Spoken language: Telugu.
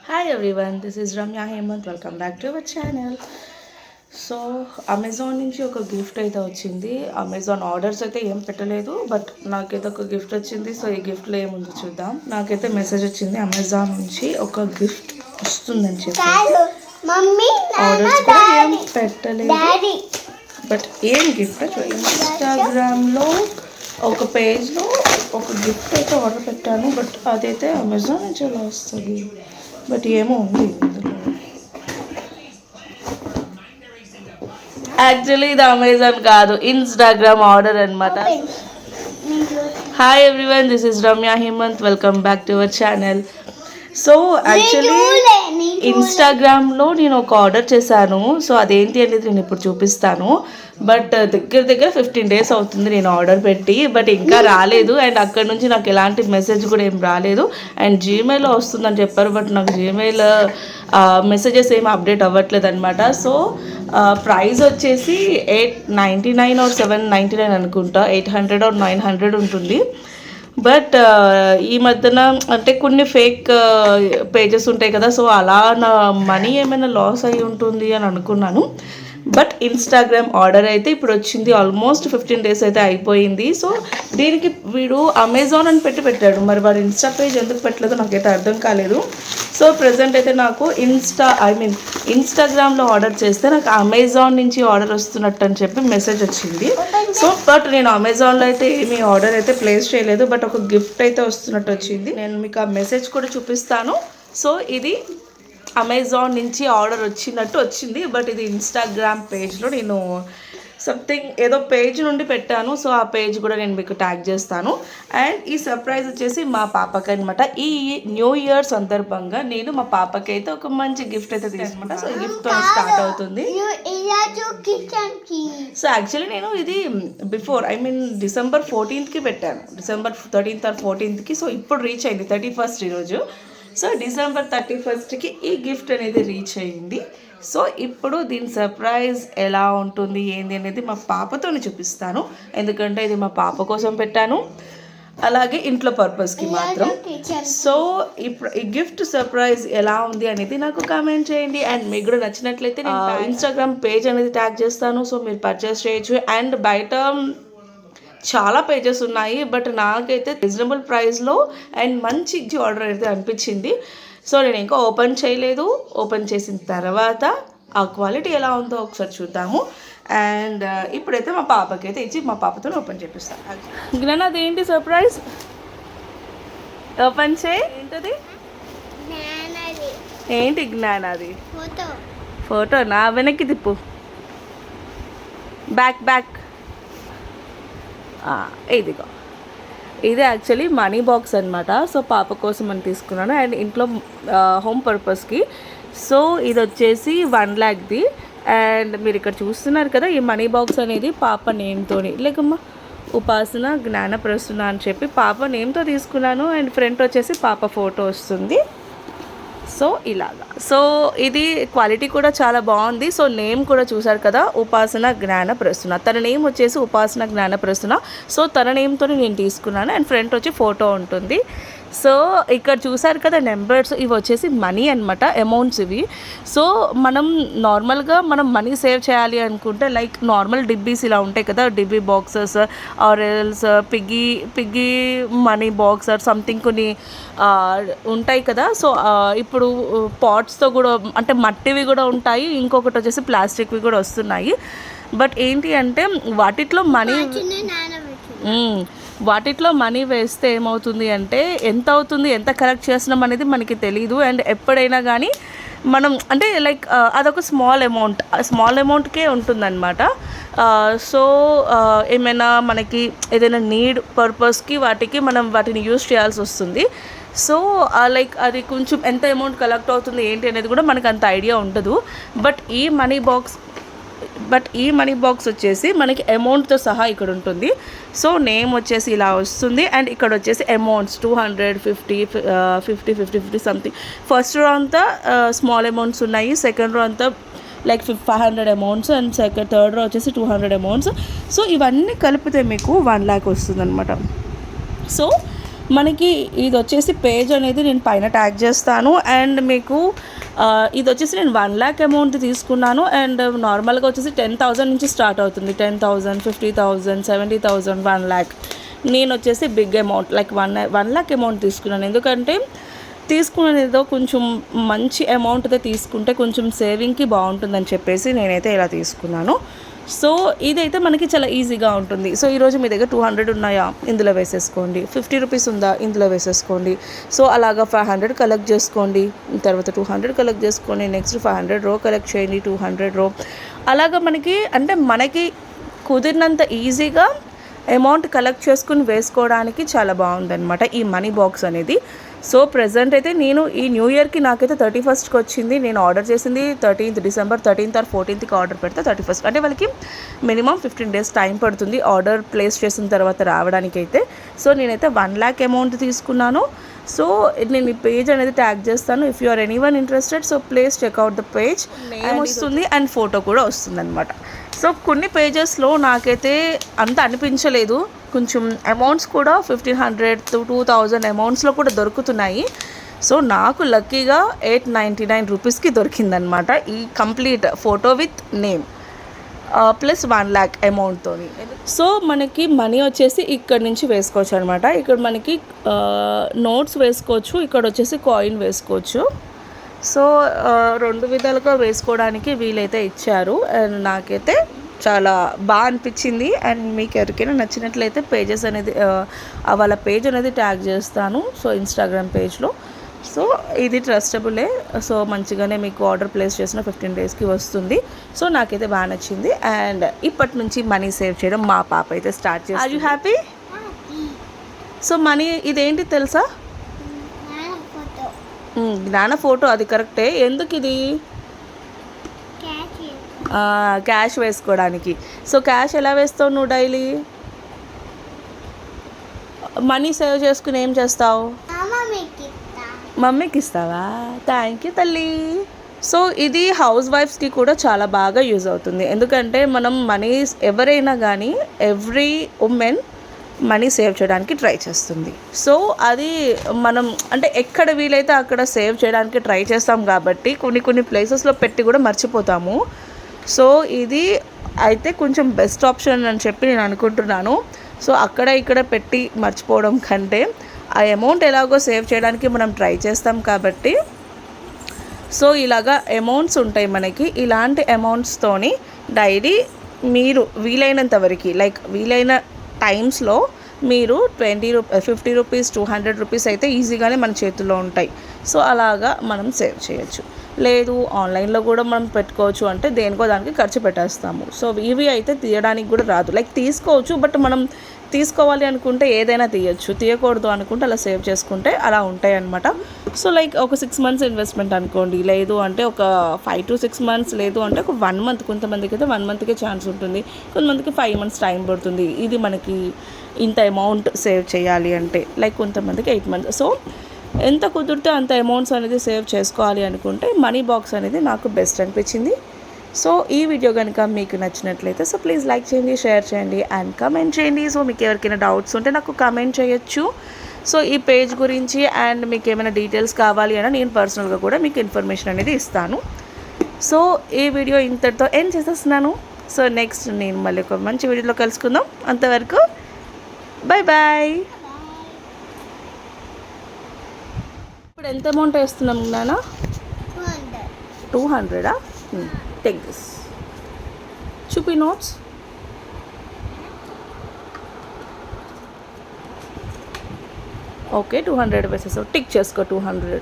Hi everyone, this is Ramya Hemant. Welcome back to our channel. So Amazon నుంచి ఒక గిఫ్ట్ అయితే వచ్చింది. అమెజాన్ ఆర్డర్స్ అయితే ఏం పెట్టలేదు, బట్ నాకైతే ఒక గిఫ్ట్ వచ్చింది. సో ఈ గిఫ్ట్లో ఏముందో చూద్దాం. నాకైతే మెసేజ్ వచ్చింది అమెజాన్ నుంచి ఒక గిఫ్ట్ వస్తుందని చెప్పి. ఆర్డర్స్ కూడా ఏం పెట్టలేదు, బట్ ఏం గిఫ్ట్ ఇన్స్టాగ్రామ్లో ఒక పేజ్లో ఒక గిఫ్ట్ అయితే ఆర్డర్ పెట్టాను, బట్ అదైతే అమెజాన్ నుంచి ఎలా వస్తుంది, బట్ ఏమో ఉంది ఇందులో. యాక్చువల్లీ ఇది అమెజాన్ కాదు, ఇన్స్టాగ్రామ్ ఆర్డర్ అనమాట. Hi everyone, this is Ramya Hemanth. Welcome back to our channel. So actually ఇన్స్టాగ్రామ్లో నేను ఒక ఆర్డర్ చేశాను. సో అదేంటి అనేది నేను ఇప్పుడు చూపిస్తాను. బట్ దగ్గర 15 days అవుతుంది నేను ఆర్డర్ పెట్టి, బట్ ఇంకా రాలేదు. అండ్ అక్కడ నుంచి నాకు ఎలాంటి మెసేజ్ కూడా ఏం రాలేదు. అండ్ జీమెయిల్లో వస్తుందని చెప్పారు, బట్ నాకు జీమెయిల్ మెసేజెస్ ఏం అప్డేట్ అవ్వట్లేదు అనమాట. సో ప్రైస్ వచ్చేసి 899 or 799 అనుకుంటా, 800 or 900 ఉంటుంది. బట్ ఈ మధ్యన అంటే కొన్ని ఫేక్ పేజెస్ ఉంటాయి కదా, సో అలా నా మనీ ఏమైనా లాస్ అయి ఉంటుంది అని అనుకున్నాను. బట్ ఇన్స్టాగ్రామ్ ఆర్డర్ అయితే ఇప్పుడు వచ్చింది. ఆల్మోస్ట్ 15 days అయితే అయిపోయింది. సో దీనికి వీడు అమెజాన్ అని పెట్టాడు, మరి వాడు ఇన్స్టా పేజ్ ఎందుకు పెట్టలేదో నాకైతే అర్థం కాలేదు. సో ప్రజెంట్ అయితే నాకు ఇన్స్టాగ్రామ్లో ఆర్డర్ చేస్తే నాకు అమెజాన్ నుంచి ఆర్డర్ వస్తున్నట్టు అని చెప్పి మెసేజ్ వచ్చింది. సో బట్ నేను అమెజాన్లో అయితే ఏమీ ఆర్డర్ అయితే ప్లేస్ చేయలేదు, బట్ ఒక గిఫ్ట్ అయితే వస్తున్నట్టు వచ్చింది. నేను మీకు ఆ మెసేజ్ కూడా చూపిస్తాను. సో ఇది అమెజాన్ నుంచి ఆర్డర్ వచ్చింది, బట్ ఇది ఇన్స్టాగ్రామ్ పేజ్లో నేను సంథింగ్ ఏదో పేజ్ నుండి పెట్టాను. సో ఆ పేజ్ కూడా నేను మీకు ట్యాగ్ చేస్తాను. అండ్ ఈ సర్ప్రైజ్ వచ్చేసి మా పాపకి అనమాట. ఈ న్యూ ఇయర్ సందర్భంగా నేను మా పాపకి అయితే ఒక మంచి గిఫ్ట్ అయితే తీసుకుంటా. సో గిఫ్ట్తో స్టార్ట్ అవుతుంది. సో యాక్చువల్లీ నేను ఇది బిఫోర్ December 14th పెట్టాను, December 13th or 14th. So ఇప్పుడు రీచ్ అయింది 31st ఈరోజు. సో December 31st ఈ గిఫ్ట్ అనేది రీచ్ అయ్యింది. సో ఇప్పుడు దీని సర్ప్రైజ్ ఎలా ఉంటుంది ఏంది అనేది మా పాపతోనే చూపిస్తాను, ఎందుకంటే ఇది మా పాప కోసం పెట్టాను, అలాగే ఇంట్లో పర్పస్కి మాత్రం. సో ఇప్పుడు ఈ గిఫ్ట్ సర్ప్రైజ్ ఎలా ఉంది అనేది నాకు కామెంట్ చేయండి. అండ్ మీకు కూడా నచ్చినట్లయితే నేను ఇన్స్టాగ్రామ్ పేజ్ అనేది ట్యాగ్ చేస్తాను. సో మీరు పర్చేస్ చేయొచ్చు. అండ్ బయట చాలా పేజెస్ ఉన్నాయి, బట్ నాకైతే రీజనబుల్ ప్రైస్లో అండ్ మంచి ఆర్డర్ అయితే అనిపించింది. సో నేను ఇంకా ఓపెన్ చేయలేదు. ఓపెన్ చేసిన తర్వాత ఆ క్వాలిటీ ఎలా ఉందో ఒకసారి చూద్దాము. అండ్ ఇప్పుడైతే మా పాపకి అయితే ఇచ్చి మా పాపతో ఓపెన్ చేపిస్తాను. జ్ఞాన అదేంటి సర్ప్రైజ్? ఓపెన్ చేయి. ఏంటది? ఏంటి జ్ఞాన అది? ఫోటో నా వెనక్కి తిప్పు. బ్యాక్ ఇదిగో, ఇది యాక్చువల్లీ మనీ బాక్స్ అనమాట. సో పాప కోసం అని తీసుకున్నాను అండ్ ఇంట్లో హోమ్ పర్పస్కి. సో ఇది వచ్చేసి 1 lakhది. అండ్ మీరు ఇక్కడ చూస్తున్నారు కదా, ఈ మనీ బాక్స్ అనేది పాప నేమ్తోని, లేకమ్మా ఉపాసన జ్ఞాన ప్రసూన అని చెప్పి పాప నేమ్తో తీసుకున్నాను. అండ్ ఫ్రంట్ వచ్చేసి పాప ఫోటో వస్తుంది. సో ఇలాగా. సో ఇది క్వాలిటీ కూడా చాలా బాగుంది. సో నేమ్ కూడా చూసారు కదా, ఉపాసన జ్ఞాన ప్రసూన. తన నేమ్ వచ్చేసి ఉపాసన జ్ఞాన ప్రసూన. సో తన నేమ్తో నేను తీసుకున్నాను. అండ్ ఫ్రంట్ వచ్చి ఫోటో ఉంటుంది. సో ఇక్కడ చూసారు కదా నెంబర్స్, ఇవి వచ్చేసి మనీ అనమాట, అమౌంట్స్ ఇవి. సో మనం నార్మల్గా మనం మనీ సేవ్ చేయాలి అనుకుంటే లైక్ నార్మల్ డిబ్బీస్ ఇలా ఉంటాయి కదా, డిబ్బీ boxes or else piggy money box or something కొన్ని ఉంటాయి కదా. సో ఇప్పుడు పాట్స్తో కూడా అంటే మట్టివి కూడా ఉంటాయి, ఇంకొకటి వచ్చేసి ప్లాస్టిక్వి కూడా వస్తున్నాయి. బట్ ఏంటి అంటే వాటిట్లో మనీ వేస్తే ఏమవుతుంది అంటే ఎంత అవుతుంది, ఎంత కలెక్ట్ చేస్తున్నాం అనేది మనకి తెలీదు. అండ్ ఎప్పుడైనా కానీ మనం అంటే లైక్ అదొక స్మాల్ అమౌంట్కే ఉంటుందన్నమాట. సో ఏమైనా మనకి ఏదైనా నీడ్ పర్పస్కి మనం వాటిని యూజ్ చేయాల్సి వస్తుంది. సో లైక్ అది కొంచెం ఎంత అమౌంట్ కలెక్ట్ అవుతుంది ఏంటి అనేది కూడా మనకు అంత ఐడియా ఉండదు. బట్ ఈ మనీ బాక్స్ వచ్చేసి మనకి అమౌంట్తో సహా ఇక్కడ ఉంటుంది. సో నేమ్ వచ్చేసి ఇలా వస్తుంది. అండ్ ఇక్కడ వచ్చేసి అమౌంట్స్ 200, 50 సంథింగ్. ఫస్ట్ రో అంతా స్మాల్ అమౌంట్స్ ఉన్నాయి, సెకండ్ రో అంతా like 500 amounts, and third row వచ్చేసి 200 అమౌంట్స్. సో ఇవన్నీ కలిపితే మీకు 1 lakh వస్తుంది అనమాట. సో మనకి ఇది వచ్చేసి పేజ్ అనేది నేను పైన ట్యాగ్ చేస్తాను. అండ్ మీకు ఇది వచ్చేసి నేను 1,00,000 అమౌంట్ తీసుకున్నాను. అండ్ నార్మల్గా వచ్చేసి 10,000 నుంచి స్టార్ట్ అవుతుంది. 10,000, 50,000, 70,000, 1,00,000. నేను వచ్చేసి బిగ్ అమౌంట్ లైక్ 1,00,000 అమౌంట్ తీసుకున్నాను. ఎందుకంటే తీసుకున్నది ఏదో కొంచెం మంచి అమౌంట్తో తీసుకుంటే కొంచెం సేవింగ్కి బాగుంటుందని చెప్పేసి నేనైతే ఇలా తీసుకున్నాను. సో ఇదైతే మనకి చాలా ఈజీగా ఉంటుంది. సో ఈరోజు మీ దగ్గర 200 ఉన్నాయా, ఇందులో వేసేసుకోండి. 50 రూపీస్ ఉందా, ఇందులో వేసేసుకోండి. సో అలాగా 500 కలెక్ట్ చేసుకోండి. తర్వాత 200 కలెక్ట్ చేసుకోండి. నెక్స్ట్ 500 రో కలెక్ట్ చేయండి. 200 రో అలాగా మనకి కుదిరినంత ఈజీగా అమౌంట్ కలెక్ట్ చేసుకుని వేసుకోవడానికి చాలా బాగుందన్నమాట ఈ మనీ బాక్స్ అనేది. సో ప్రెజెంట్ అయితే నేను ఈ న్యూ ఇయర్కి నాకైతే 31స్ట్కి వచ్చింది. నేను ఆర్డర్ చేసింది 13th December. 13th are 14thకి order పెడితే 31st, అంటే వాళ్ళకి మినిమం 15 days టైం పడుతుంది ఆర్డర్ ప్లేస్ చేసిన తర్వాత రావడానికి అయితే. సో నేనైతే 1,00,000 అమౌంట్ తీసుకున్నాను. సో నేను ఈ పేజ్ అనేది ట్యాగ్ చేస్తాను. If you are anyone interested so please check out the page. Name వస్తుంది అండ్ ఫోటో కూడా వస్తుంది అనమాట. సో కొన్ని పేజెస్లో నాకైతే అంత అనిపించలేదు. కొంచెం అమౌంట్స్ కూడా 1,500 to 2,000 అమౌంట్స్లో కూడా దొరుకుతున్నాయి. సో నాకు లక్కీగా 899 రూపీస్కి దొరికిందనమాట ఈ complete photo with name plus 1,00,000 అమౌంట్తో. సో మనకి మనీ వచ్చేసి ఇక్కడ నుంచి వేసుకోవచ్చు అనమాట. ఇక్కడ మనకి నోట్స్ వేసుకోవచ్చు, ఇక్కడ వచ్చేసి కాయిన్ వేసుకోవచ్చు. సో 2 విధాలుగా వేసుకోవడానికి వీలైతే ఇచ్చారు. అండ్ నాకైతే చాలా బాగా అనిపించింది. అండ్ మీకు ఎవరికైనా నచ్చినట్లయితే పేజెస్ అనేది వాళ్ళ పేజ్ అనేది ట్యాగ్ చేస్తాను. సో ఇన్స్టాగ్రామ్ పేజ్లో. సో ఇది ట్రస్టబులే. సో మంచిగానే మీకు ఆర్డర్ ప్లేస్ చేసిన 15 daysకి వస్తుంది. సో నాకైతే బాగా నచ్చింది. అండ్ ఇప్పటి నుంచి మనీ సేవ్ చేయడం మా పాప అయితే స్టార్ట్ చేస్తుంది. Are you happy? So money ఇదేంటి తెలుసా? జ్ఞాన ఫోటో. అది కరెక్టే. ఎందుకు ఇది? క్యాష్ వేసుకోవడానికి. సో క్యాష్ ఎలా వేస్తావు నువ్వు డైలీ? మనీ సేవ్ చేసుకుని ఏం చేస్తావు? మమ్మీకి ఇస్తావా? థ్యాంక్ యూ తల్లి. సో ఇది హౌస్ వైఫ్స్కి కూడా చాలా బాగా యూజ్ అవుతుంది. ఎందుకంటే మనం మనీ ఎవరైనా కానీ ఎవ్రీ ఉమెన్ మనీ సేవ్ చేయడానికి ట్రై చేస్తుంది. సో అది మనం అంటే ఎక్కడ వీలైతే అక్కడ సేవ్ చేయడానికి ట్రై చేస్తాం కాబట్టి కొన్ని ప్లేసెస్లో పెట్టి కూడా మర్చిపోతాము. సో ఇది అయితే కొంచెం బెస్ట్ ఆప్షన్ అని చెప్పి నేను అనుకుంటున్నాను. సో అక్కడ ఇక్కడ పెట్టి మర్చిపోవడం కంటే ఆ అమౌంట్ ఎలాగో సేవ్ చేయడానికి మనం ట్రై చేస్తాం కాబట్టి. సో ఇలాగా అమౌంట్స్ ఉంటాయి మనకి. ఇలాంటి అమౌంట్స్తోని డైలీ మీరు వీలైనంత వరకు లైక్ వీలైన టైమ్స్లో మీరు 50 రూపీస్ 200 రూపీస్ అయితే ఈజీగానే మన చేతుల్లో ఉంటాయి. సో అలాగా మనం సేవ్ చేయొచ్చు. లేదు ఆన్లైన్లో కూడా మనం పెట్టుకోవచ్చు, అంటే దేనికో దానికి ఖర్చు పెట్టేస్తాము. సో ఇవి అయితే తీయడానికి కూడా రాదు. లైక్ తీసుకోవచ్చు, బట్ మనం తీసుకోవాలి అనుకుంటే ఏదైనా తీయచ్చు, తీయకూడదు అనుకుంటే అలా సేవ్ చేసుకుంటే అలా ఉంటాయి అన్నమాట. సో లైక్ ఒక 6 months ఇన్వెస్ట్మెంట్ అనుకోండి, లేదు అంటే ఒక 5 to 6 months, లేదు అంటే ఒక 1 month. కొంతమందికి అయితే 1 monthకే ఛాన్స్ ఉంటుంది, కొంతమందికి 5 months టైం పడుతుంది. ఇది మనకి ఇంత అమౌంట్ సేవ్ చేయాలి అంటే లైక్ కొంతమందికి 8 months. సో ఎంత కుదిరితే అంత అమౌంట్స్ అనేది సేవ్ చేసుకోవాలి అనుకుంటే మనీ బాక్స్ అనేది నాకు బెస్ట్ అనిపించింది. సో ఈ వీడియో కనుక మీకు నచ్చినట్లయితే సో ప్లీజ్ లైక్ చేయండి, షేర్ చేయండి అండ్ కమెంట్ చేయండి. సో మీకు ఎవరికైనా డౌట్స్ ఉంటే నాకు కమెంట్ చేయొచ్చు. సో ఈ పేజ్ గురించి అండ్ మీకు ఏమైనా డీటెయిల్స్ కావాలి అన్నా నేను పర్సనల్గా కూడా మీకు ఇన్ఫర్మేషన్ అనేది ఇస్తాను. సో ఈ వీడియో ఇంతటితో ఎండ్ చేసేస్తున్నాను. సో నెక్స్ట్ నేను మళ్ళీ ఒక మంచి వీడియోలో కలుసుకుందాం. అంతవరకు బాయ్ బాయ్. ఇప్పుడు ఎంత అమౌంట్ వేస్తున్నాం నాన్న? 200. Take this. చూపి నోట్స్. ఓకే 200 వేసేసావు. టిక్ చేసుకో 200.